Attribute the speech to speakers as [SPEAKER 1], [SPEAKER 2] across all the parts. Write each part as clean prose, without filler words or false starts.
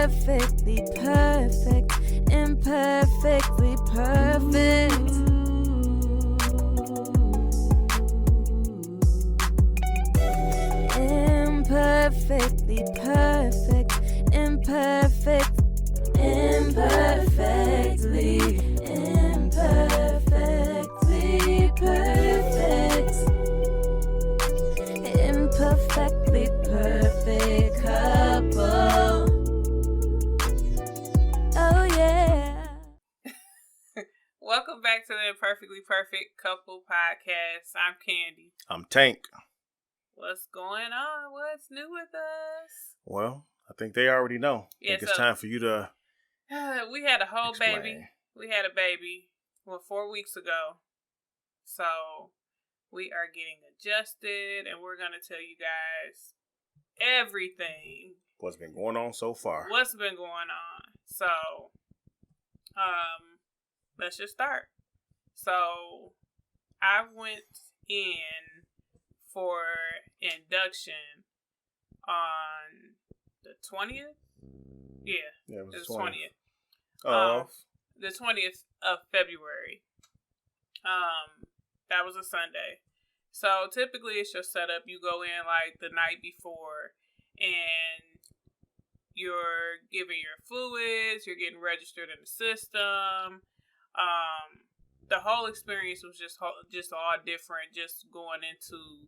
[SPEAKER 1] Imperfectly perfect, imperfectly perfect. Imperfectly perfect, imperfect, imperfectly, imperfectly perfect, imperfectly perfect couple. Oh yeah.
[SPEAKER 2] Welcome back to the Imperfectly Perfect Couple Podcast. I'm Kandy.
[SPEAKER 3] I'm Tank.
[SPEAKER 2] What's going on? What's new with us?
[SPEAKER 3] Well, I think they already know.
[SPEAKER 2] Yeah,
[SPEAKER 3] I think it's time for you to
[SPEAKER 2] we had a whole
[SPEAKER 3] explain.
[SPEAKER 2] baby. We had a baby 4 weeks ago. So we are getting adjusted and we're going to tell you guys everything.
[SPEAKER 3] What's been going on so far.
[SPEAKER 2] What's been going on. So, let's just start. So, I went in for induction on the 20th. Yeah,
[SPEAKER 3] it was
[SPEAKER 2] the 20th. The 20th of February. That was a Sunday. So typically it's your setup. You go in like the night before and you're giving your fluids, you're getting registered in the system. The whole experience was just all different, just going into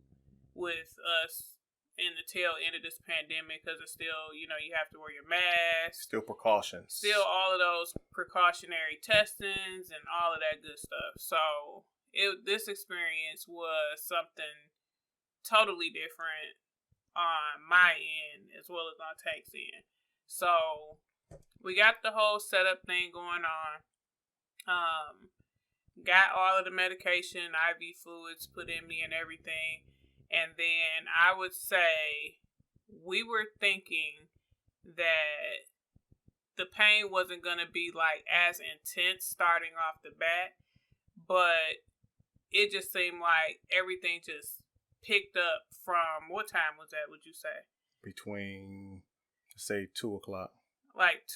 [SPEAKER 2] with us in the tail end of this pandemic, because it's still, you have to wear your mask.
[SPEAKER 3] Still precautions. Still
[SPEAKER 2] all of those precautionary testings and all of that good stuff. So this experience was something totally different on my end as well as on Tank's end. So we got the whole setup thing going on. Got all of the medication, IV fluids put in me and everything. And then I would say we were thinking that the pain wasn't going to be like as intense starting off the bat, but it just seemed like everything just picked up from, what time was that, would you say?
[SPEAKER 3] Between, say, 2 o'clock.
[SPEAKER 2] Like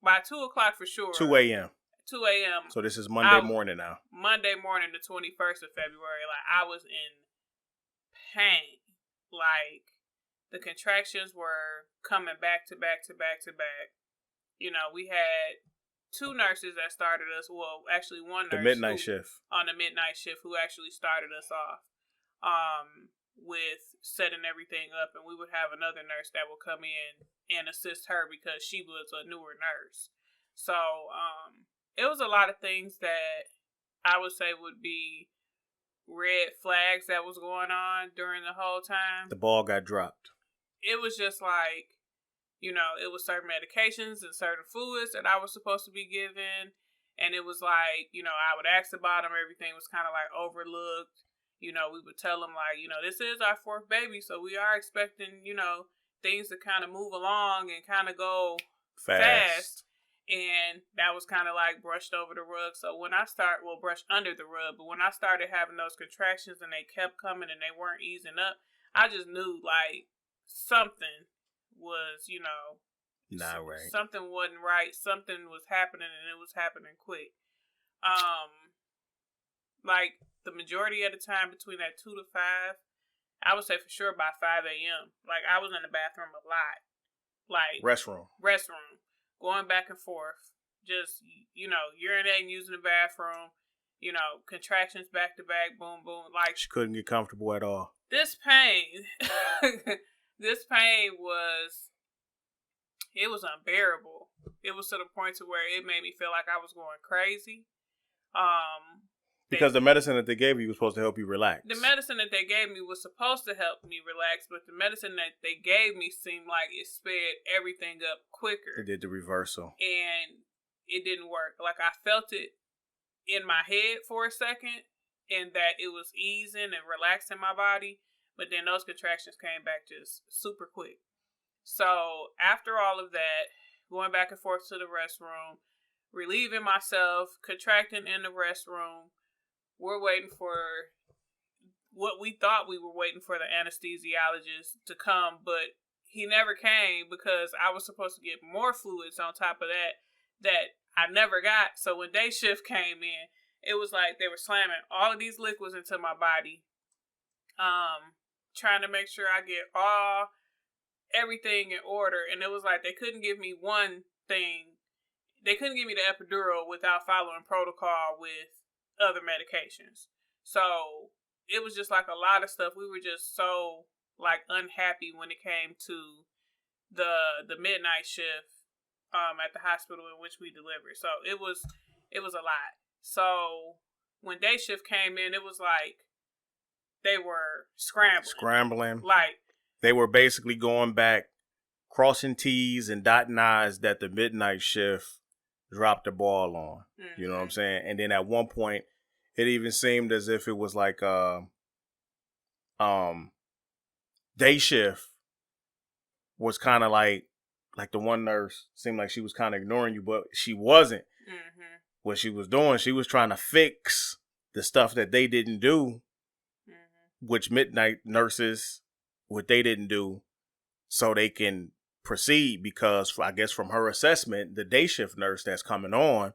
[SPEAKER 2] by 2 o'clock for sure.
[SPEAKER 3] 2 a.m.
[SPEAKER 2] 2 a.m.
[SPEAKER 3] So this is Monday morning now.
[SPEAKER 2] Monday morning, the 21st of February. Like, I was in pain. Like, the contractions were coming back to back to back to back. We had 2 nurses that started us. Well, actually one nurse.
[SPEAKER 3] The midnight shift.
[SPEAKER 2] On the midnight shift, who actually started us off with setting everything up. And we would have another nurse that would come in and assist her because she was a newer nurse. So, it was a lot of things that I would say would be red flags that was going on during the whole time.
[SPEAKER 3] The ball got dropped.
[SPEAKER 2] It was just like, it was certain medications and certain fluids that I was supposed to be given. And it was like, I would ask about them. Everything was kind of like overlooked. We would tell them like, this is our 4th baby. So we are expecting, things to kind of move along and kind of go fast. And that was kind of like brushed over the rug. So when brushed under the rug. But when I started having those contractions and they kept coming and they weren't easing up, I just knew like something was,
[SPEAKER 3] not right.
[SPEAKER 2] Something wasn't right. Something was happening and it was happening quick. Like the majority of the time between that 2 to 5, I would say for sure by 5 a.m. Like I was in the bathroom a lot. Like
[SPEAKER 3] restroom.
[SPEAKER 2] Going back and forth, just, urinating, using the bathroom, contractions back to back, boom, boom. Like,
[SPEAKER 3] she couldn't get comfortable at all.
[SPEAKER 2] This pain it was unbearable. It was to the point to where it made me feel like I was going crazy.
[SPEAKER 3] Because the medicine that they gave you was supposed to help you relax.
[SPEAKER 2] The medicine that they gave me was supposed to help me relax, but the medicine that they gave me seemed like it sped everything up quicker.
[SPEAKER 3] It did the reversal.
[SPEAKER 2] And it didn't work. Like, I felt it in my head for a second, and that it was easing and relaxing my body, but then those contractions came back just super quick. So, after all of that, going back and forth to the restroom, relieving myself, contracting in the restroom, we're waiting for what we thought we were waiting for the anesthesiologist to come, but he never came because I was supposed to get more fluids on top of that I never got. So when day shift came in, it was like they were slamming all of these liquids into my body, trying to make sure I get everything in order. And it was like they couldn't give me one thing. They couldn't give me the epidural without following protocol with other medications. So it was just like a lot of stuff. We were just so like unhappy when it came to the midnight shift at the hospital in which we delivered. So it was a lot. So when day shift came in, it was like they were scrambling. Like
[SPEAKER 3] they were basically going back, crossing T's and dotting I's that the midnight shift dropped the ball on. Mm-hmm. You know what I'm saying? And then at one point, it even seemed as if it was like day shift was kind of like the one nurse seemed like she was kind of ignoring you, but she wasn't. Mm-hmm. What she was doing, she was trying to fix the stuff that they didn't do, mm-hmm. which midnight nurses, what they didn't do, so they can proceed. Because I guess from her assessment, the day shift nurse that's coming on,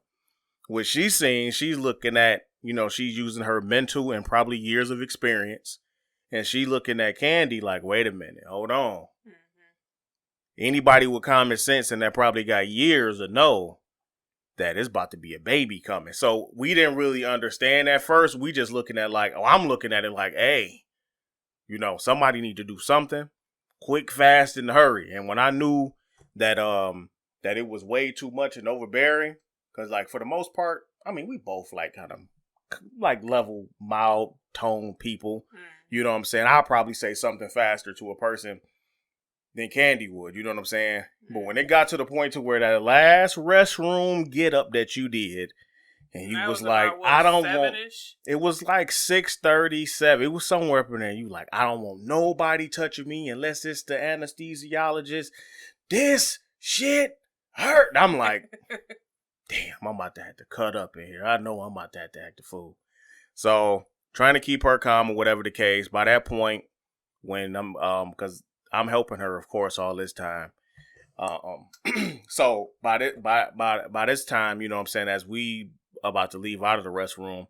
[SPEAKER 3] what she's seeing, she's looking at, she's using her mental and probably years of experience. And she looking at Kandy like, wait a minute, hold on. Mm-hmm. Anybody with common sense and that probably got years to know that it's about to be a baby coming. So we didn't really understand at first. We just looking at like, I'm looking at it like, hey, somebody need to do something quick, fast, and hurry. And when I knew that that it was way too much and overbearing, because like for the most part, I mean, we both like kind of like level, mild tone people. Mm. You know what I'm saying? I'll probably say something faster to a person than Kandy would. You know what I'm saying? Mm. But when it got to the point to where that last restroom get up that you did, and you was like, about, I don't 7-ish? Want. It was like 6:37. It was somewhere up in there. You like, I don't want nobody touching me unless it's the anesthesiologist. This shit hurt. I'm like, damn, I'm about to have to cut up in here. I know I'm about to have to act a fool. So trying to keep her calm or whatever the case. By that point, when I'm because I'm helping her, of course, all this time. So by this time, you know what I'm saying, as we about to leave out of the restroom,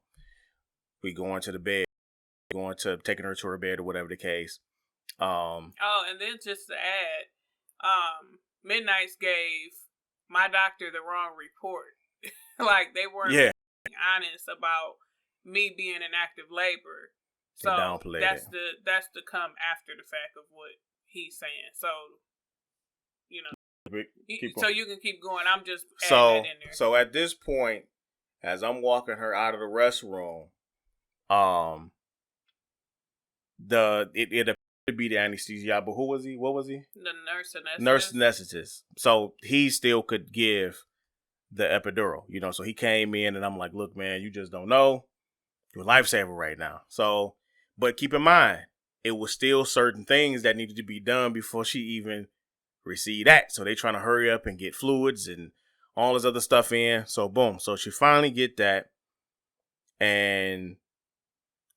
[SPEAKER 3] we going to the bed, taking her to her bed or whatever the case.
[SPEAKER 2] And then just to add, Midnights gave my doctor the wrong report. Like they weren't honest about me being in active labor. So that's the come after the fact of what he's saying. So so you can keep going. I'm just adding that in there.
[SPEAKER 3] So at this point, as I'm walking her out of the restroom, it appeared to be the anesthesiologist, but who was he? What was he?
[SPEAKER 2] The nurse
[SPEAKER 3] anesthetist. So he still could give the epidural, So he came in and I'm like, look, man, you just don't know. You're a lifesaver right now. So, but keep in mind, it was still certain things that needed to be done before she even received that. So they trying to hurry up and get fluids and all this other stuff in. So boom. So she finally get that. And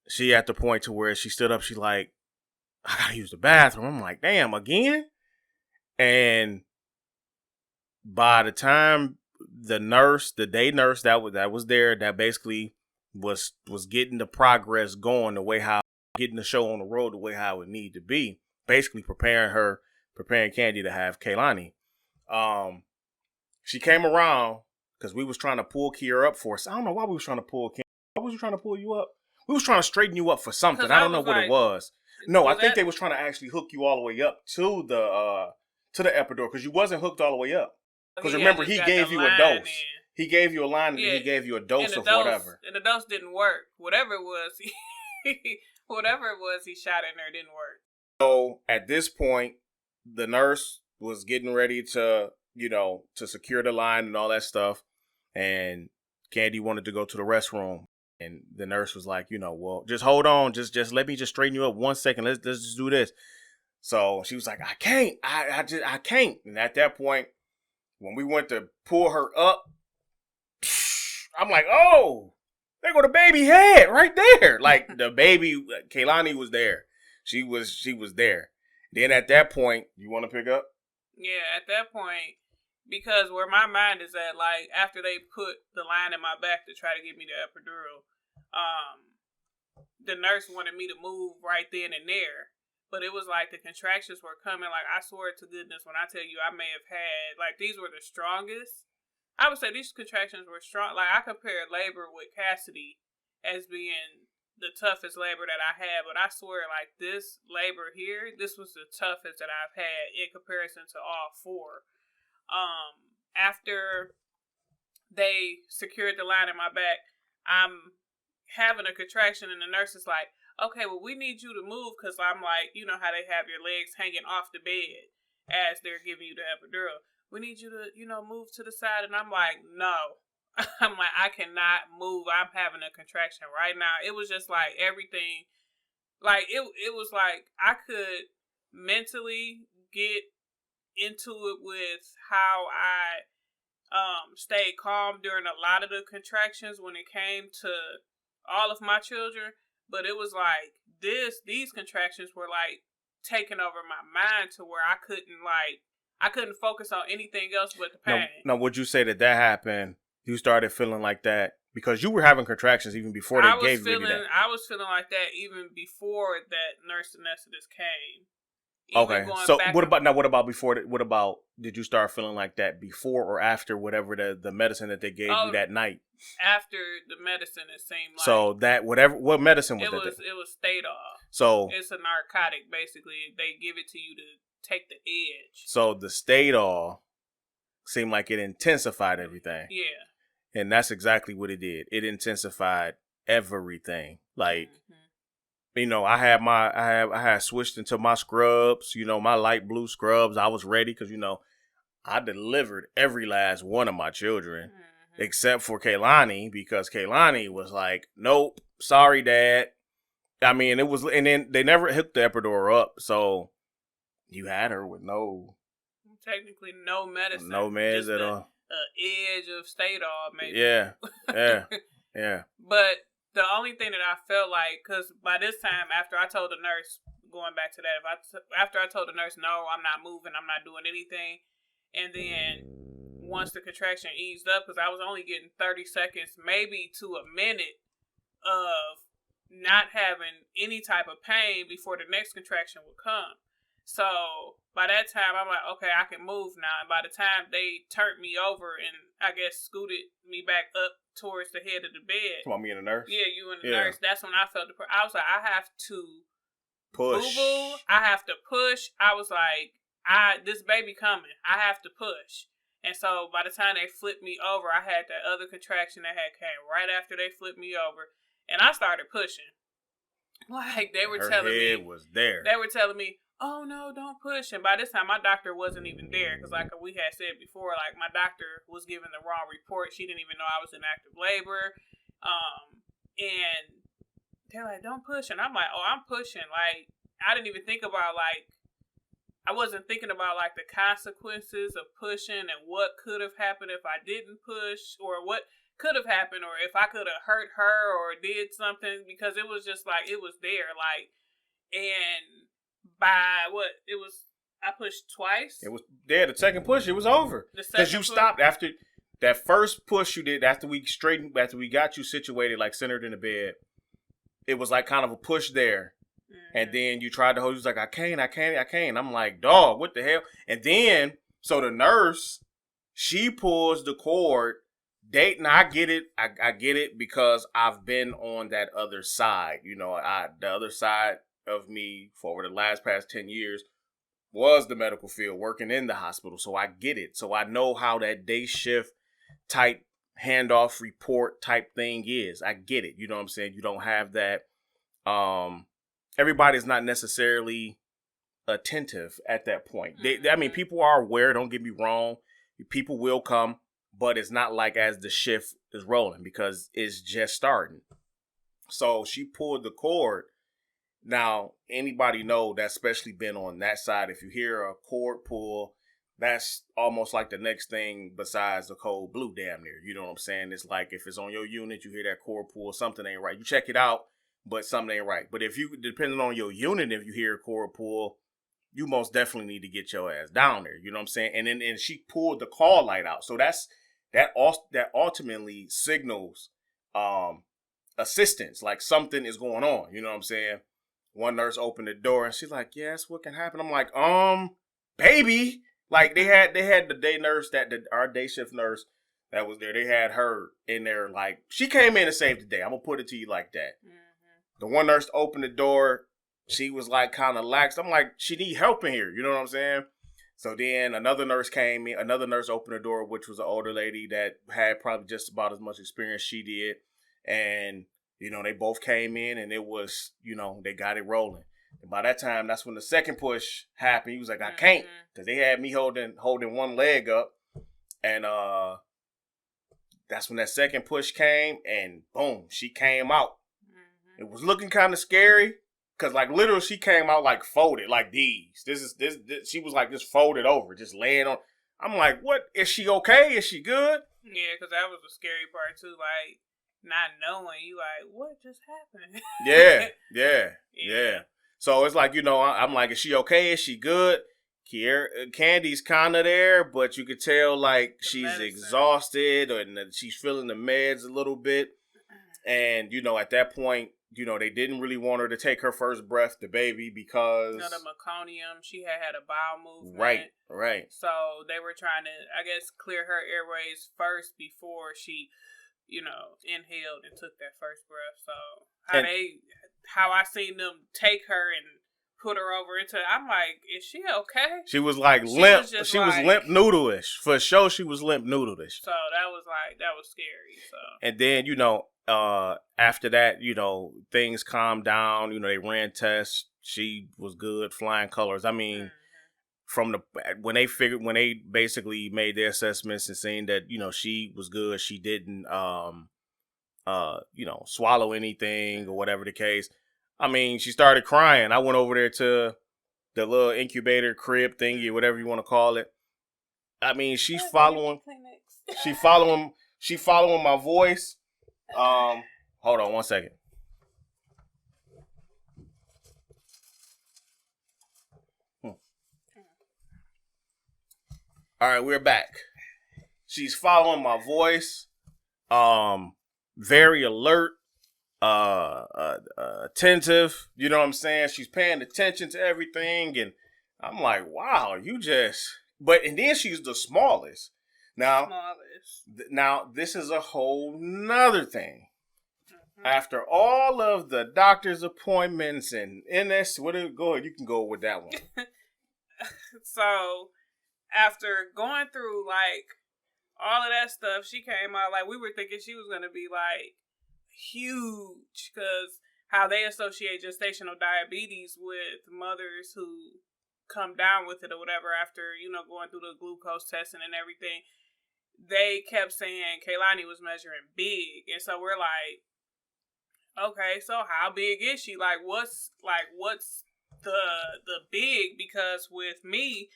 [SPEAKER 3] she at the point to where she stood up, she like, I gotta use the bathroom. I'm like, damn, again? And by the time the day nurse that was there, that basically was getting the progress going the way how, getting the show on the road the way how it need to be, basically preparing Kandy to have Kaylani. She came around because we was trying to pull Kiera up for us. I don't know why we was trying to pull Kandy. Why was we trying to pull you up? We was trying to straighten you up for something. I don't know what it was. No, I think they was trying to actually hook you all the way up to the epidural because you wasn't hooked all the way up. Because remember, he gave you a dose. He gave you a line and he gave you a dose of whatever.
[SPEAKER 2] And the dose didn't work. Whatever it was, he shot in there didn't work.
[SPEAKER 3] So at this point, the nurse was getting ready to, to secure the line and all that stuff. And Kandy wanted to go to the restroom. And the nurse was like, well, just hold on. Just let me just straighten you up 1 second. Let's just do this. So she was like, I can't. I can't. And at that point, when we went to pull her up, I'm like, oh, there go the baby head right there. Like the baby, Kaylani was there. She was there. Then at that point, you want to pick up?
[SPEAKER 2] Yeah, at that point, because where my mind is at, like, after they put the line in my back to try to get me the epidural, the nurse wanted me to move right then and there. But it was like the contractions were coming. Like, I swear to goodness, when I tell you I may have had, like, these were the strongest. I would say these contractions were strong. Like, I compared labor with Cassidy as being the toughest labor that I had. But I swear, like, this labor here, this was the toughest that I've had in comparison to all four. After they secured the line in my back, I'm having a contraction and the nurse is like, okay, well, we need you to move because I'm like, you know how they have your legs hanging off the bed as they're giving you the epidural. We need you to, move to the side. And I'm like, no. I'm like, I cannot move. I'm having a contraction right now. It was just like everything. Like, it was like I could mentally get into it with how I stayed calm during a lot of the contractions when it came to all of my children. But it was like these contractions were like taking over my mind to where I couldn't focus on anything else but the pain.
[SPEAKER 3] Now, would you say that happened? You started feeling like that because you were having contractions even before they gave you that.
[SPEAKER 2] I was feeling like that even before that nurse anesthetist came.
[SPEAKER 3] Okay, so what about before? What about, did you start feeling like that before or after whatever the medicine that they gave you that night?
[SPEAKER 2] After the medicine, it seemed like.
[SPEAKER 3] So what medicine was that?
[SPEAKER 2] It was Stadol.
[SPEAKER 3] So
[SPEAKER 2] it's a narcotic, basically. They give it to you to take the edge.
[SPEAKER 3] So the Stadol seemed like it intensified everything.
[SPEAKER 2] Yeah.
[SPEAKER 3] And that's exactly what it did. It intensified everything. Like, I had switched into my scrubs, my light blue scrubs. I was ready because, I delivered every last one of my children except for Kaylani, because Kaylani was like, nope, sorry, Dad. I mean, it was, and then they never hooked the epidural up. So you had her with
[SPEAKER 2] technically no medicine.
[SPEAKER 3] No meds at all.
[SPEAKER 2] Edge of Stadol, maybe.
[SPEAKER 3] Yeah.
[SPEAKER 2] But the only thing that I felt like, because by this time, after I told the nurse, going back to that, after I told the nurse, no, I'm not moving, I'm not doing anything, and then once the contraction eased up, because I was only getting 30 seconds, maybe to a minute of not having any type of pain before the next contraction would come. So by that time, I'm like, okay, I can move now. And by the time they turned me over and I guess scooted me back up towards the head of the bed.
[SPEAKER 3] Come on, me and the nurse?
[SPEAKER 2] Yeah, you and the nurse. That's when I felt I was like, I have to
[SPEAKER 3] push.
[SPEAKER 2] Boo-boo. I have to push. I was like, this baby coming. I have to push. And so by the time they flipped me over, I had that other contraction that had came right after they flipped me over. And I started pushing. Like, they were telling me.
[SPEAKER 3] Her head was there.
[SPEAKER 2] They were telling me, oh, no, don't push. And by this time, my doctor wasn't even there. Because like we had said before, like, my doctor was giving the wrong report. She didn't even know I was in active labor. And they're like, don't push. And I'm like, oh, I'm pushing. Like, I didn't even think about, like, I wasn't thinking about, like, the consequences of pushing and what could have happened if I didn't push, or what could have happened, or if I could have hurt her or did something, because it was just, like, it was there, like, and by I pushed twice.
[SPEAKER 3] It was there. The second push, it was over. Because you stopped after that first push you did, after we got you situated, like, centered in the bed. It was, like, kind of a push there. And then you tried to hold. You was like, I can't. I'm like, dog, what the hell? And then, so the nurse, she pulls the cord. Now I get it. I get it because I've been on that other side. The other side of me for over the past 10 years was the medical field, working in the hospital. So I get it. So I know how that day shift type handoff report type thing is. I get it. You know what I'm saying? You don't have that. Everybody's not necessarily attentive at that point. People are aware, don't get me wrong. People will come, but it's not like as the shift is rolling because it's just starting. So she pulled the cord. Now, anybody know that's especially been on that side. If you hear a cord pull, that's almost like the next thing besides the cold blue, damn near. You know what I'm saying? It's like if it's on your unit, you hear that cord pull, something ain't right. You check it out. But something ain't right. But if you, depending on your unit, if you hear a cord pull, you most definitely need to get your ass down there. You know what I'm saying? And then she pulled the call light out. So that ultimately signals assistance, like something is going on. You know what I'm saying? One nurse opened the door and she's like, yes, what can happen? I'm like, baby. Like they had the day nurse our day shift nurse that was there. They had her in there. Like she came in and saved the day. I'm gonna put it to you like that. Mm-hmm. The one nurse opened the door. She was like kind of lax. I'm like, she need help in here. You know what I'm saying? So then another nurse came in. Another nurse opened the door, which was an older lady that had probably just about as much experience she did. And, you know, they both came in and it was, you know, they got it rolling. And by that time, that's when the second push happened. He was like, I can't, because they had me holding one leg up. And that's when that second push came and boom, she came out. Mm-hmm. It was looking kind of scary because like literally she came out like folded like these. This she was like just folded over, just laying on. I'm like, what? Is she okay? Is she good?
[SPEAKER 2] Yeah, because that was the scary part too. Like not knowing, you like, what just happened?
[SPEAKER 3] Yeah. So it's like, you know, I'm like, is she okay? Is she good? Kandy's kind of there, but you could tell like she's exhausted and she's feeling the meds a little bit. And, you know, at that point, you know, they didn't really want her to take her first breath, the baby, because...
[SPEAKER 2] You know, the meconium, she had a bowel movement.
[SPEAKER 3] Right.
[SPEAKER 2] So they were trying to, I guess, clear her airways first before she, you know, inhaled and took that first breath. So how I seen them take her and put her over into, I'm like, is she okay?
[SPEAKER 3] She was like limp. She was limp noodle-ish. For sure, she was limp noodle-ish.
[SPEAKER 2] So that was scary. So. And
[SPEAKER 3] then, you know, after that, you know, things calmed down. You know, they ran tests. She was good, flying colors. I mean, when they basically made their assessments and saying that, you know, she was good, she didn't, you know, swallow anything or whatever the case. I mean, she started crying. I went over there to the little incubator crib thingy, whatever you want to call it. I mean, she's following. She following my voice. Hold on 1 second. All right, we're back. She's following my voice. Very alert. Attentive. You know what I'm saying? She's paying attention to everything, and I'm like, wow, and then she's the smallest. Now, this is a whole nother thing. Mm-hmm. After all of the doctor's appointments and NS, go ahead, you can go with that one.
[SPEAKER 2] So, after going through like all of that stuff, she came out like we were thinking she was gonna be like huge, because how they associate gestational diabetes with mothers who come down with it or whatever after, you know, going through the glucose testing and everything. They kept saying Kaylani was measuring big, and so we're like, okay, so how big is she? What's the big? Because with me,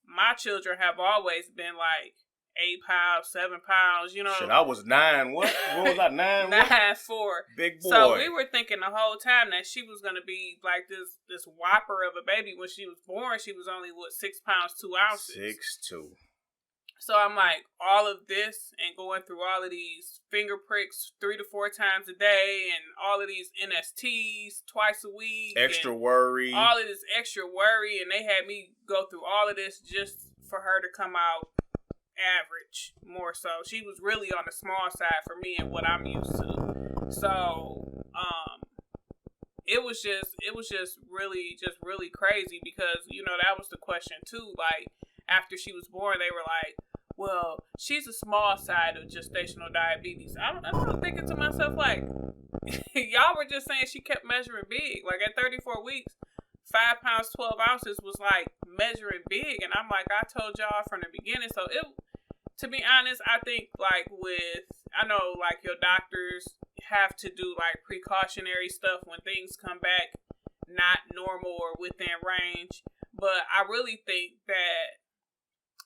[SPEAKER 2] my children have always been like 8 pounds, 7 pounds, you know.
[SPEAKER 3] Shit, I was 9. What was I? 9?
[SPEAKER 2] 9'4".
[SPEAKER 3] Big boy.
[SPEAKER 2] So we were thinking the whole time that she was gonna be like this whopper of a baby. When she was born, she was only 6 pounds 2 ounces.
[SPEAKER 3] 6'2".
[SPEAKER 2] So I'm like, all of this and going through all of these finger pricks 3 to 4 times a day and all of these NSTs twice a week.
[SPEAKER 3] Extra worry.
[SPEAKER 2] All of this extra worry. And they had me go through all of this just for her to come out average, more so. She was really on the small side for me and what I'm used to. So, it was just really crazy because, you know, that was the question too. Like, after she was born, they were like, well, she's a small side of gestational diabetes. I'm thinking to myself, like, y'all were just saying she kept measuring big. Like, at 34 weeks, 5 pounds, 12 ounces was, like, measuring big. And I'm like, I told y'all from the beginning. So, to be honest, I think, like, I know, like, your doctors have to do, like, precautionary stuff when things come back not normal or within range. But I really think that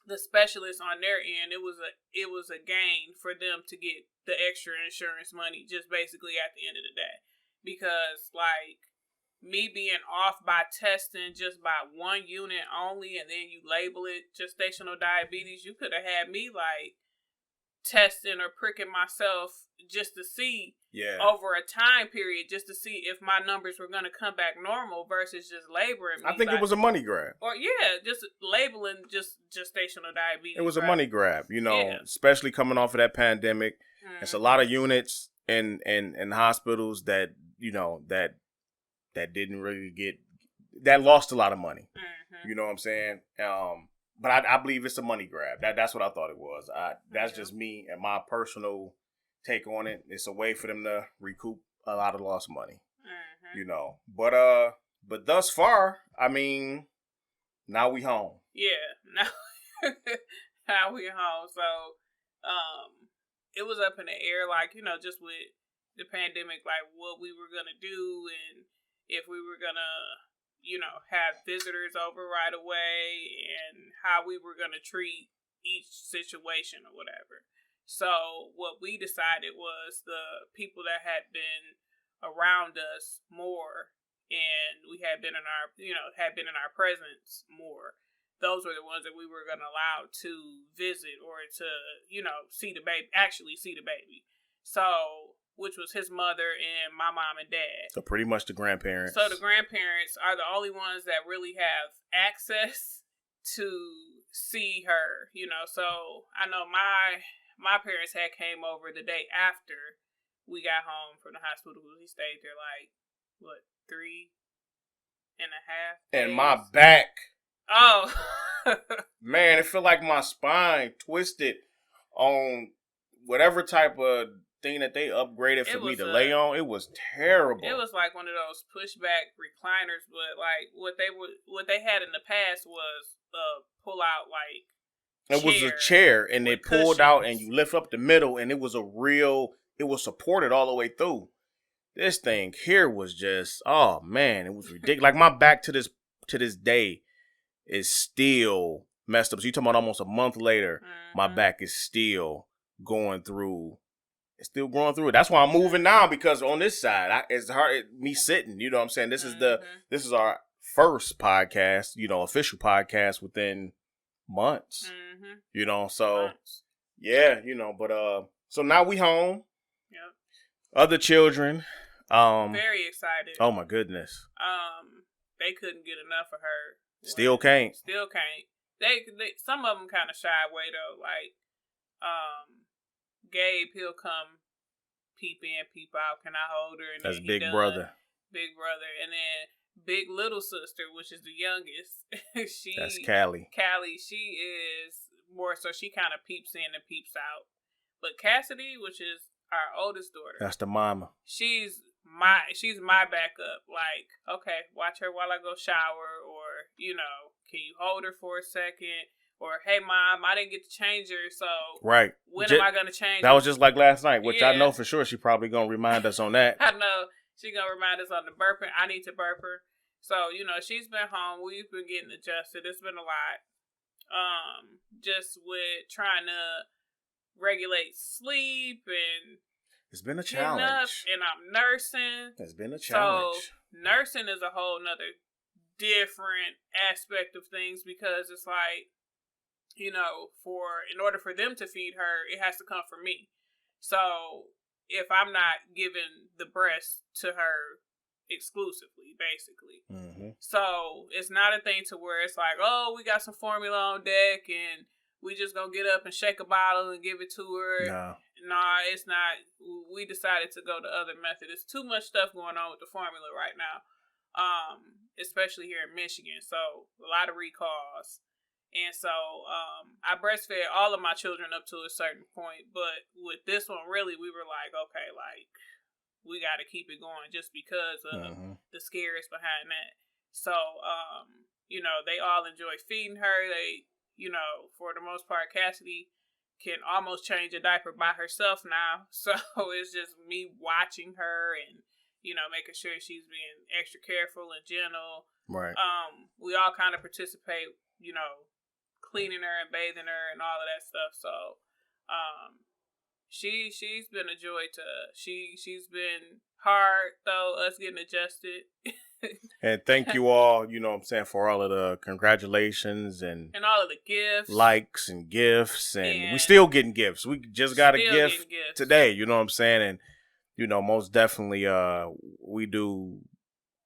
[SPEAKER 2] the specialists on their end, it was a gain for them to get the extra insurance money just basically at the end of the day. Because, like, me being off by testing just by one unit only, and then you label it gestational diabetes, you could have had me like testing or pricking myself just to see over a time period, just to see if my numbers were going to come back normal versus just laboring me.
[SPEAKER 3] I think it was a money grab.
[SPEAKER 2] Or just labeling just gestational diabetes.
[SPEAKER 3] It was a money grab, especially coming off of that pandemic. Mm-hmm. It's a lot of units in hospitals that that didn't really that lost a lot of money. Mm-hmm. You know what I'm saying? But I believe it's a money grab. That's what I thought it was. That's just me and my personal take on it. It's a way for them to recoup a lot of lost money. Mm-hmm. But thus far, I mean, now we home.
[SPEAKER 2] Yeah, now we home. So, it was up in the air, like, just with the pandemic, like what we were gonna do and if we were gonna, have visitors over right away and how we were gonna treat each situation or whatever. So what we decided was the people that had been around us more and we had been in our presence more, those were the ones that we were going to allow to visit or to, see the baby. So, which was his mother and my mom and dad.
[SPEAKER 3] So pretty much the grandparents.
[SPEAKER 2] So the grandparents are the only ones that really have access to see her, So I know my parents had came over the day after we got home from the hospital. We stayed there like, 3.5 days?
[SPEAKER 3] And my back.
[SPEAKER 2] Oh.
[SPEAKER 3] Man, it felt like my spine twisted on whatever type of thing that they upgraded for me to lay on. It was terrible.
[SPEAKER 2] It was like one of those pushback recliners, but like what they had in the past was pull out like
[SPEAKER 3] it was a chair and it pulled out and you lift up the middle and it was supported all the way through. This thing here was just, oh man, it was ridiculous. Like my back to this day is still messed up. So you're talking about almost a month later, my back is still going through. It's still going through it. That's why I'm moving now, because on this side, it's hard me sitting. You know what I'm saying? This is our first podcast, official podcast within months. Mm-hmm. So months. Yeah, but so now we home. Yep. Other children.
[SPEAKER 2] Very excited.
[SPEAKER 3] Oh my goodness.
[SPEAKER 2] They couldn't get enough of her.
[SPEAKER 3] Still can't.
[SPEAKER 2] They some of them kind of shy away though. Like, Gabe, he'll come peep in, peep out. Can I hold her? And
[SPEAKER 3] that's Big Brother.
[SPEAKER 2] Big Brother, and then Big Little Sister, which is the youngest.
[SPEAKER 3] That's Callie.
[SPEAKER 2] Callie, she is more so. She kind of peeps in and peeps out. But Cassidy, which is our oldest daughter,
[SPEAKER 3] that's the mama.
[SPEAKER 2] She's my backup. Like, okay, watch her while I go shower, or can you hold her for a second? Or, hey, Mom, I didn't get to change her, so
[SPEAKER 3] right.
[SPEAKER 2] When am I going to change her?
[SPEAKER 3] That was just like last night, which I know for sure she probably going to remind us on that.
[SPEAKER 2] I know. She going to remind us on the burping. I need to burp her. So, she's been home. We've been getting adjusted. It's been a lot. Just with trying to regulate sleep and
[SPEAKER 3] it's been a challenge.
[SPEAKER 2] And I'm nursing.
[SPEAKER 3] It's been a challenge.
[SPEAKER 2] So, nursing is a whole nother different aspect of things because it's like, in order for them to feed her, it has to come from me. So if I'm not giving the breast to her exclusively, basically. Mm-hmm. So it's not a thing to where it's like, oh, we got some formula on deck and we just gonna get up and shake a bottle and give it to her. No, it's not. We decided to go the other method. There's too much stuff going on with the formula right now, especially here in Michigan. So a lot of recalls. And so I breastfed all of my children up to a certain point. But with this one, really, we were like, okay, like, we got to keep it going just because of the scares behind that. So, they all enjoy feeding her. They, for the most part, Cassidy can almost change a diaper by herself now. So it's just me watching her and, making sure she's being extra careful and gentle.
[SPEAKER 3] Right.
[SPEAKER 2] We all kind of participate, cleaning her and bathing her and all of that stuff. So, she's been a joy to. She's been hard though. Us getting adjusted.
[SPEAKER 3] And thank you all, you know what I'm saying, for all of the congratulations and
[SPEAKER 2] all of the gifts.
[SPEAKER 3] Likes and gifts. And we still getting gifts. We just got a gift today, you know what I'm saying? And, you know, most definitely, we do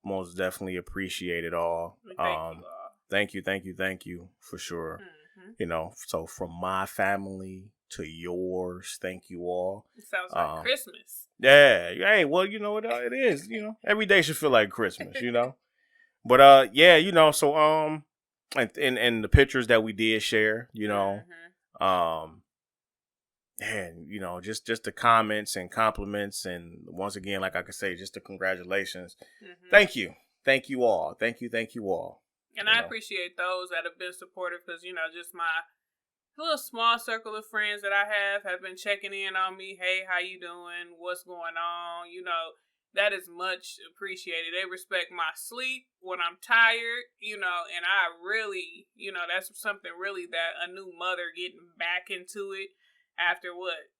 [SPEAKER 3] most definitely appreciate it all. Thank you for sure. Mm-hmm. You know, so from my family to yours, thank you all.
[SPEAKER 2] It sounds like Christmas.
[SPEAKER 3] Yeah. Hey, well, you know what it is, you know. Every day should feel like Christmas, you know. But yeah, you know, so and the pictures that we did share, you know, and you know, just the comments and compliments, and once again, like I could say, just the congratulations. Mm-hmm. Thank you all.
[SPEAKER 2] And I appreciate those that have been supportive, because, you know, just my little small circle of friends that I have been checking in on me. Hey, how you doing? What's going on? You know, that is much appreciated. They respect my sleep when I'm tired, you know, and I really, you know, that's something really that a new mother getting back into it after what?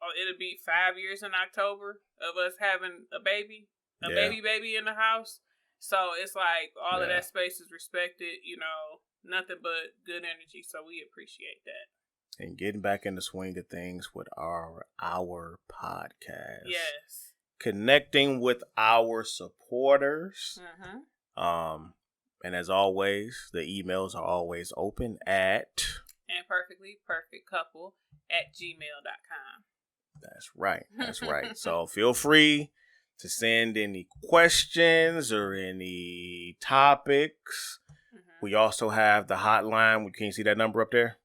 [SPEAKER 2] Oh, it'll be 5 years in October of us having a baby in the house. So it's like all of that space is respected, you know, nothing but good energy. So we appreciate that.
[SPEAKER 3] And getting back in the swing of things with our podcast.
[SPEAKER 2] Yes.
[SPEAKER 3] Connecting with our supporters. Mm-hmm. And as always, the emails are always open at
[SPEAKER 2] imperfectlyperfectcouple@gmail.com.
[SPEAKER 3] That's right. So feel free to send any questions or any topics. Mm-hmm. We also have the hotline. Can you see that number up there?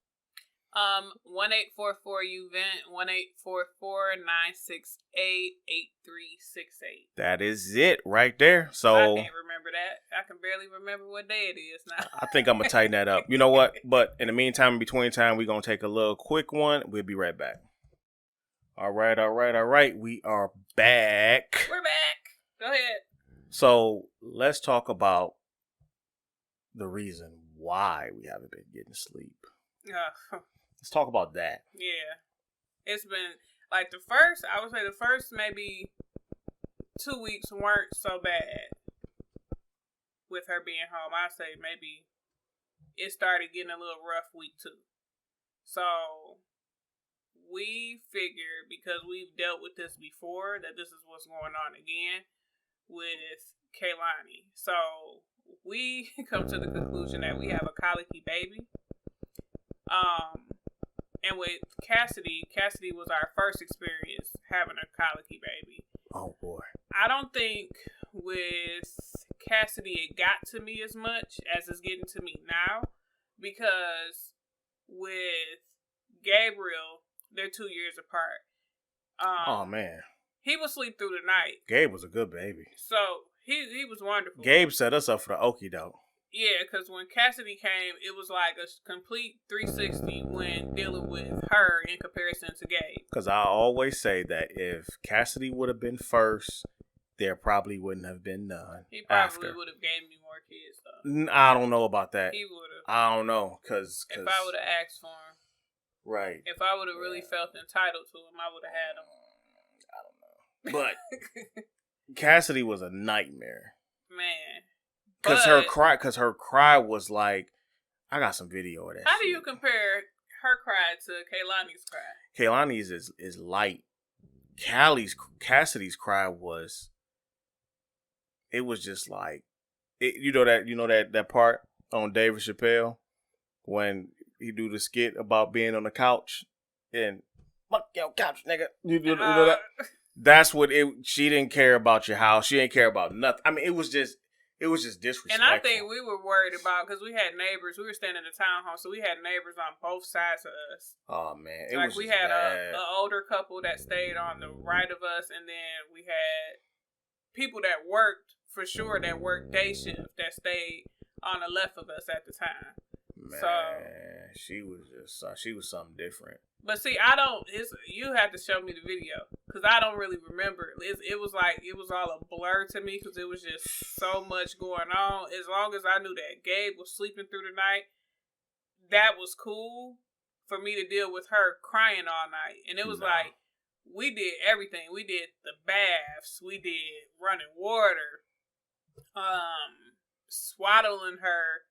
[SPEAKER 2] 1-844-UVENT 1-844-968-8368.
[SPEAKER 3] That is it right there. So
[SPEAKER 2] I can't remember that. I can barely remember what day it is now.
[SPEAKER 3] I think I'm gonna tighten that up. You know what? But in the meantime, in between time, we're gonna take a little quick one. We'll be right back. All right. We are back.
[SPEAKER 2] We're back. Go ahead.
[SPEAKER 3] So let's talk about the reason why we haven't been getting sleep. Let's talk about that.
[SPEAKER 2] Yeah. It's been like the first maybe 2 weeks weren't so bad with her being home. I say maybe it started getting a little rough week 2. So we figured, because we've dealt with this before, that this is what's going on again with Kaylani. So we come to the conclusion that we have a colicky baby. And with Cassidy was our first experience having a colicky baby.
[SPEAKER 3] Oh boy.
[SPEAKER 2] I don't think with Cassidy it got to me as much as it's getting to me now, because with Gabriel, they're 2 years apart.
[SPEAKER 3] Oh man.
[SPEAKER 2] He would sleep through the night.
[SPEAKER 3] Gabe was a good baby.
[SPEAKER 2] So he was wonderful.
[SPEAKER 3] Gabe set us up for the okie doke.
[SPEAKER 2] Yeah, because when Cassidy came, it was like a complete 360 when dealing with her in comparison to Gabe.
[SPEAKER 3] Because I always say that if Cassidy would have been first, there probably wouldn't have been none.
[SPEAKER 2] He probably would have gave me more kids, though.
[SPEAKER 3] I don't know about that.
[SPEAKER 2] He would have.
[SPEAKER 3] I don't know, because
[SPEAKER 2] if I would have asked for him.
[SPEAKER 3] Right.
[SPEAKER 2] If I would have really felt entitled to him, I would have had him.
[SPEAKER 3] I don't know. But Cassidy was a nightmare.
[SPEAKER 2] Man.
[SPEAKER 3] Because her cry was like, I got some video of that.
[SPEAKER 2] How do you compare her cry to Kaylani's cry?
[SPEAKER 3] Kaylani's is light. Cassidy's cry was, it was just like, you know that part on David Chappelle when he do the skit about being on the couch and fuck your couch, nigga. You know that? That's what she didn't care about your house. She didn't care about nothing. I mean, it was just disrespectful.
[SPEAKER 2] And I think we were worried about, because we had neighbors. We were staying in the townhome, so we had neighbors on both sides of us.
[SPEAKER 3] Oh man,
[SPEAKER 2] we had an older couple that stayed on the right of us, and then we had people that worked for sure, that worked day shift, that stayed on the left of us at the time.
[SPEAKER 3] Man,
[SPEAKER 2] so
[SPEAKER 3] she was something different.
[SPEAKER 2] But see, you have to show me the video, because I don't really remember. It was all a blur to me, because it was just so much going on. As long as I knew that Gabe was sleeping through the night, that was cool for me to deal with her crying all night. And it was like, we did everything. We did the baths. We did running water. swaddling her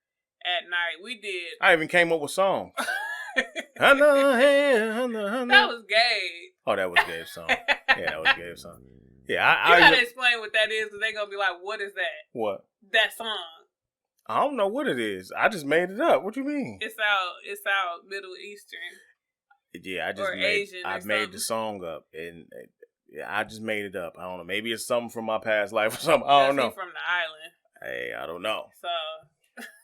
[SPEAKER 2] at night. We did.
[SPEAKER 3] I even came up with songs.
[SPEAKER 2] That was gay.
[SPEAKER 3] Oh, that was Gabe's song. Yeah, that was Gabe's song. Yeah,
[SPEAKER 2] I gotta explain what that is because they're gonna be like, "What is that?"
[SPEAKER 3] What?
[SPEAKER 2] That song.
[SPEAKER 3] I don't know what it is. I just made it up. What you mean?
[SPEAKER 2] It's out Middle Eastern.
[SPEAKER 3] Yeah, I made the song up, and I just made it up. I don't know. Maybe it's something from my past life or something. I don't know.
[SPEAKER 2] From the island.
[SPEAKER 3] Hey, I don't know.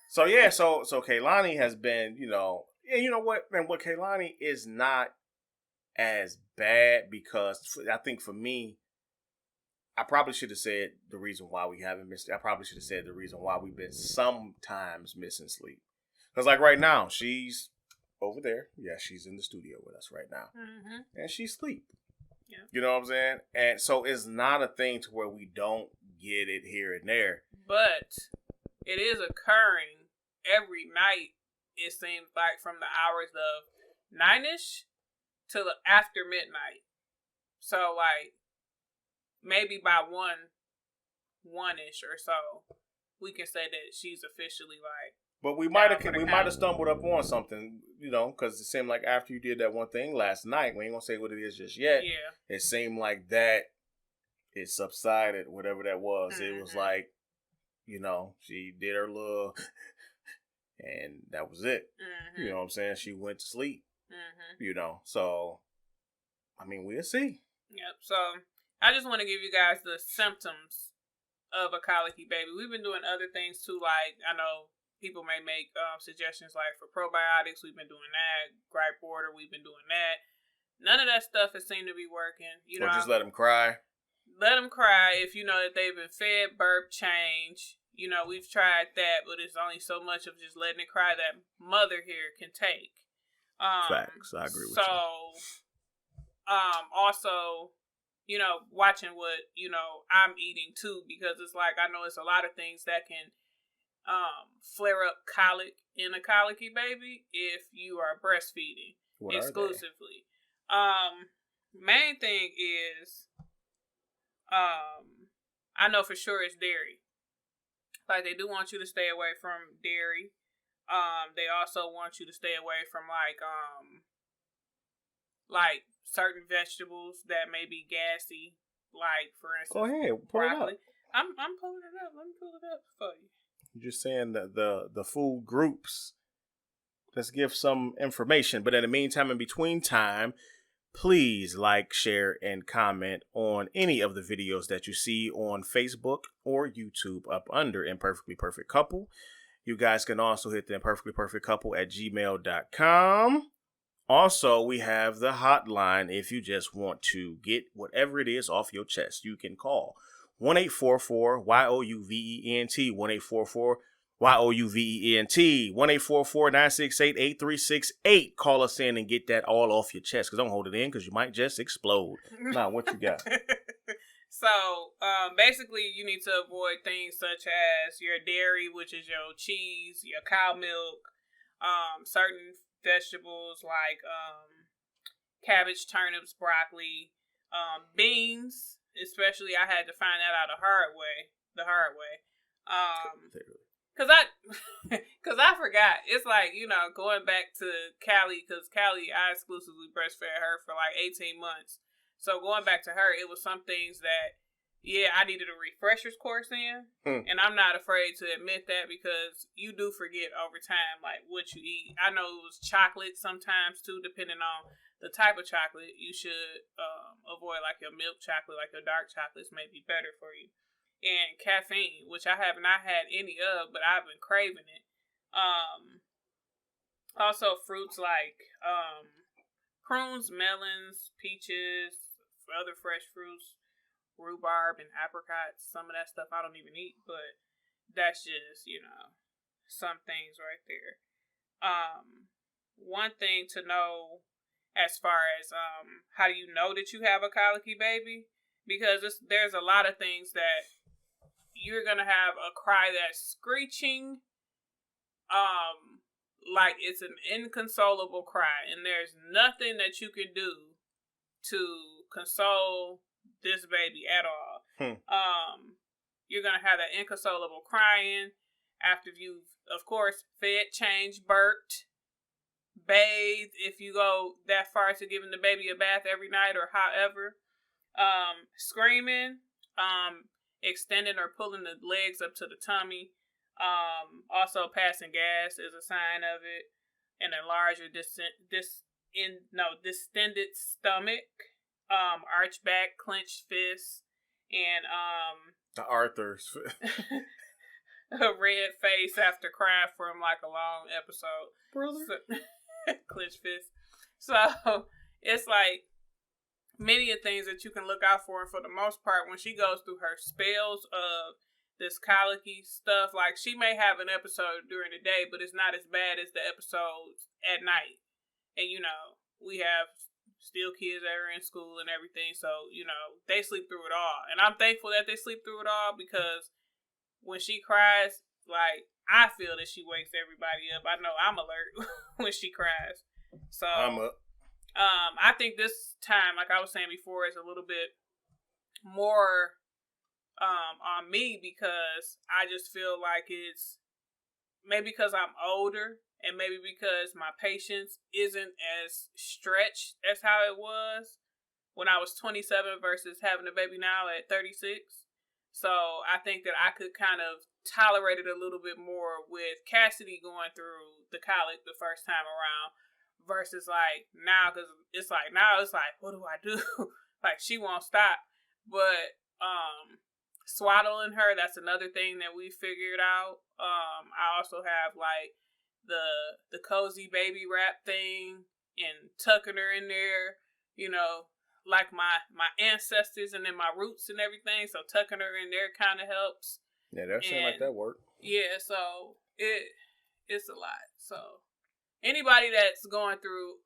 [SPEAKER 2] So
[SPEAKER 3] yeah, so Kehlani has been, you know what, man, what Kehlani is not as bad because I think for me, I probably should have said the reason why we haven't missed. I probably should have said the reason why we've been sometimes missing sleep. Because like right now, she's over there. Yeah, she's in the studio with us right now, and she's asleep. Yeah. You know what I'm saying? And so it's not a thing to where we don't get it here and there.
[SPEAKER 2] But it is occurring every night. It seems like from the hours of 9ish till after midnight. So like maybe by 1ish or so, we can say that she's officially like.
[SPEAKER 3] But we might have stumbled up on something, you know, because it seemed like after you did that one thing last night, we ain't gonna say what it is just yet. Yeah. It seemed like that it subsided, whatever that was. It was like, you know, she did her little, and that was it. You know what I'm saying? She went to sleep. You know, so I mean, we'll see.
[SPEAKER 2] Yep. So I just want to give you guys the symptoms of a colicky baby. We've been doing other things too, like I know. People may make suggestions like for probiotics, we've been doing that. Gripe water, we've been doing that. None of that stuff has seemed to be working. You know,
[SPEAKER 3] just let them cry.
[SPEAKER 2] Let them cry if you know that they've been fed, burp, change. You know, we've tried that, but it's only so much of just letting it cry that mother here can take.
[SPEAKER 3] Facts, I agree with you.
[SPEAKER 2] So, also, you know, watching what I'm eating too, because it's like I know it's a lot of things that can. Flare up colic in a colicky baby if you are breastfeeding exclusively. Main thing is, I know for sure it's dairy. Like they do want you to stay away from dairy. They also want you to stay away from like certain vegetables that may be gassy. Like for instance,
[SPEAKER 3] go ahead, pull
[SPEAKER 2] broccoli.
[SPEAKER 3] it up.
[SPEAKER 2] I'm pulling it up. Let me pull it up for you.
[SPEAKER 3] You're just saying that the food groups. Let's give some information. But in the meantime, in between time, please like, share, and comment on any of the videos that you see on Facebook or YouTube up under Imperfectly Perfect Couple. You guys can also hit the Imperfectly Perfect Couple at gmail.com. Also, we have the hotline if you just want to get whatever it is off your chest. You can call 1-844-YOUVENT, 1-844-YOUVENT, 1-844-968-8368. Call us in and get that all off your chest, because don't hold it in, because you might just explode. Now, what you got?
[SPEAKER 2] So, basically, you need to avoid things such as your dairy, which is your cheese, your cow milk, certain vegetables like cabbage, turnips, broccoli, beans. Especially, I had to find that out the hard way. Cause I forgot. It's like, you know, going back to Callie, cause Callie, I exclusively breastfed her for like 18 months. So going back to her, it was some things that, yeah, I needed a refresher's course in. And I'm not afraid to admit that because you do forget over time, like what you eat. I know it was chocolate sometimes too, depending on the type of chocolate. You should avoid like your milk chocolate, like your dark chocolates may be better for you. And caffeine, which I have not had any of, but I've been craving it. Also fruits like prunes, melons, peaches, other fresh fruits, rhubarb and apricots. Some of that stuff I don't even eat, but that's just, you know, some things right there. One thing to know as far as how do you know that you have a colicky baby, because there's a lot of things that you're gonna have a cry that's screeching, like it's an inconsolable cry, and there's nothing that you can do to console this baby at all. you're going to have that inconsolable crying after you've, of course, fed, changed, burped, bathed, if you go that far to giving the baby a bath every night or however. Screaming, extending or pulling the legs up to the tummy. Also passing gas is a sign of it. An enlarged or distended stomach. Arched back, clenched fists, and
[SPEAKER 3] the Arthurs.
[SPEAKER 2] a red face after crying from like a long episode.
[SPEAKER 3] Brother.
[SPEAKER 2] So, clenched fist. So it's like many of things that you can look out for. And for the most part, when she goes through her spells of this colicky stuff, like she may have an episode during the day, but it's not as bad as the episodes at night. And we have still kids that are in school and everything, so they sleep through it all. And I'm thankful that they sleep through it all, because when she cries, like, I feel that she wakes everybody up. I know I'm alert when she cries. So
[SPEAKER 3] I'm up.
[SPEAKER 2] I think this time, like I was saying before, is a little bit more on me, because I just feel like it's maybe because I'm older, and maybe because my patience isn't as stretched as how it was when I was 27 versus having a baby now at 36. So I think that I could kind of tolerate it a little bit more with Cassidy going through the colic the first time around versus like now, because it's like, what do I do? Like, she won't stop. But swaddling her, that's another thing that we figured out. I also have like the cozy baby wrap thing and tucking her in there, like my ancestors and then my roots and everything. So tucking her in there kind of helps.
[SPEAKER 3] Yeah, that seems like that worked.
[SPEAKER 2] Yeah, so it's a lot. So anybody that's going through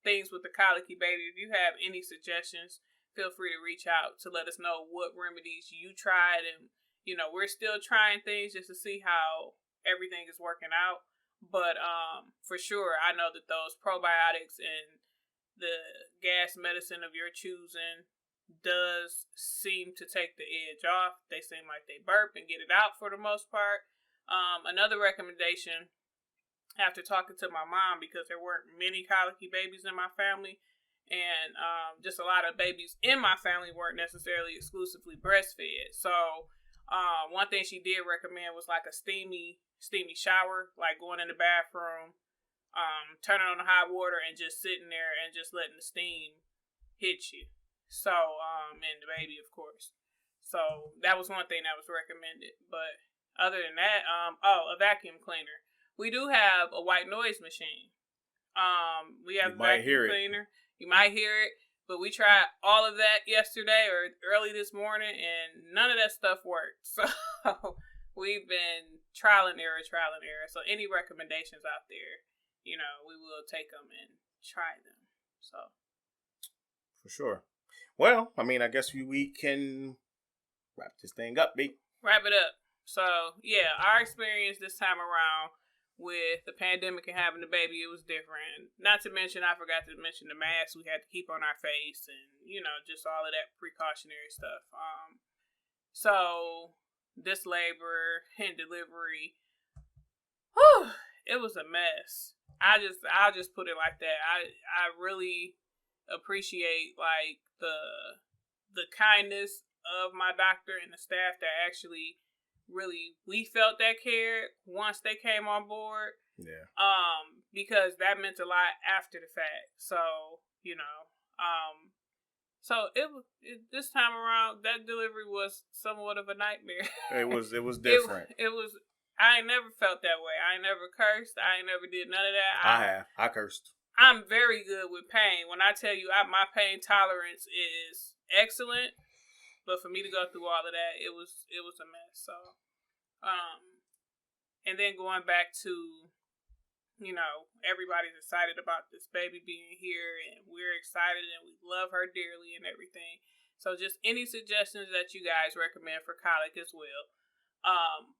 [SPEAKER 2] things with the colicky baby, if you have any suggestions, feel free to reach out to let us know what remedies you tried. And we're still trying things just to see how everything is working out. But for sure, I know that those probiotics and the gas medicine of your choosing does seem to take the edge off. They seem like they burp and get it out for the most part. Another recommendation, after talking to my mom, because there weren't many colicky babies in my family, and just a lot of babies in my family weren't necessarily exclusively breastfed. So one thing she did recommend was like a steamy shower, like going in the bathroom, turning on the hot water and just sitting there and just letting the steam hit you. So, and the baby, of course. So that was one thing that was recommended. But other than that, a vacuum cleaner. We do have a white noise machine. We have a vacuum cleaner. You might hear it. But we tried all of that yesterday or early this morning, and none of that stuff worked. So we've been trial and error. So any recommendations out there, we will take them and try them. So
[SPEAKER 3] for sure. Well, I mean, I guess we can wrap this thing up, B.
[SPEAKER 2] Wrap it up. So yeah, our experience this time around with the pandemic and having the baby, it was different. Not to mention, I forgot to mention the masks we had to keep on our face, and just all of that precautionary stuff. So this labor and delivery, it was a mess. I'll just put it like that. I really appreciate like the kindness of my doctor and the staff that actually really, we felt that care once they came on board.
[SPEAKER 3] Yeah.
[SPEAKER 2] Because that meant a lot after the fact. So, so this time around, that delivery was somewhat of a nightmare.
[SPEAKER 3] It was different.
[SPEAKER 2] It was, I ain't never felt that way. I ain't never cursed. I ain't never did none of that.
[SPEAKER 3] I cursed.
[SPEAKER 2] I'm very good with pain. When I tell you my pain tolerance is excellent. But for me to go through all of that, it was a mess. So, and then going back to, everybody's excited about this baby being here, and we're excited, and we love her dearly and everything. So just any suggestions that you guys recommend for colic as well.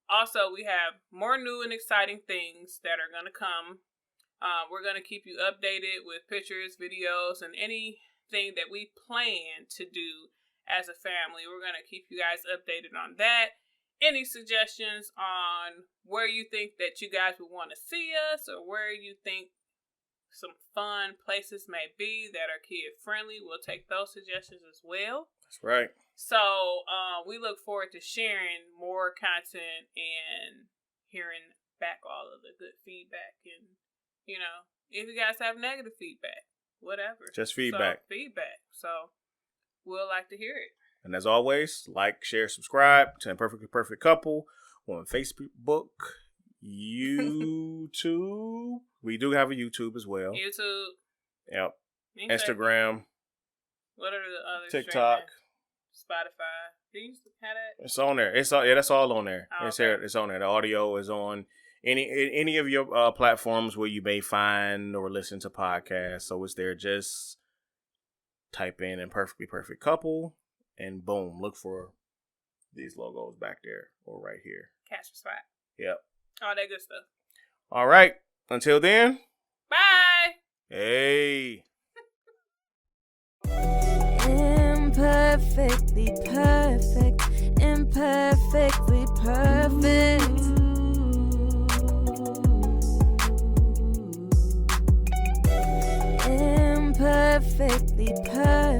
[SPEAKER 2] Also, we have more new and exciting things that are going to come. We're going to keep you updated with pictures, videos, and anything that we plan to do as a family. We're going to keep you guys updated on that. Any suggestions on where you think that you guys would want to see us, or where you think some fun places may be that are kid friendly, we'll take those suggestions as well.
[SPEAKER 3] That's right.
[SPEAKER 2] So we look forward to sharing more content and hearing back all of the good feedback. And, you know, if you guys have negative feedback, whatever.
[SPEAKER 3] Just feedback.
[SPEAKER 2] So we'll like to hear it.
[SPEAKER 3] And as always, like, share, subscribe to Imperfectly Perfect Couple on Facebook, YouTube. We do have a YouTube as well.
[SPEAKER 2] YouTube.
[SPEAKER 3] Yep. Instagram.
[SPEAKER 2] What are the other
[SPEAKER 3] TikTok.
[SPEAKER 2] Spotify. Do you have that?
[SPEAKER 3] It's on there. That's all on there.
[SPEAKER 2] Oh,
[SPEAKER 3] it's
[SPEAKER 2] okay.
[SPEAKER 3] here. It's on there. The audio is on any of your platforms where you may find or listen to podcasts. So it's there. Just type in Imperfectly Perfect Couple. And boom, look for these logos back there or right here.
[SPEAKER 2] Catch a spot.
[SPEAKER 3] Yep.
[SPEAKER 2] All that good stuff.
[SPEAKER 3] All right. Until then.
[SPEAKER 2] Bye.
[SPEAKER 3] Hey.
[SPEAKER 1] Imperfectly perfect. Imperfectly perfect. Imperfectly perfect.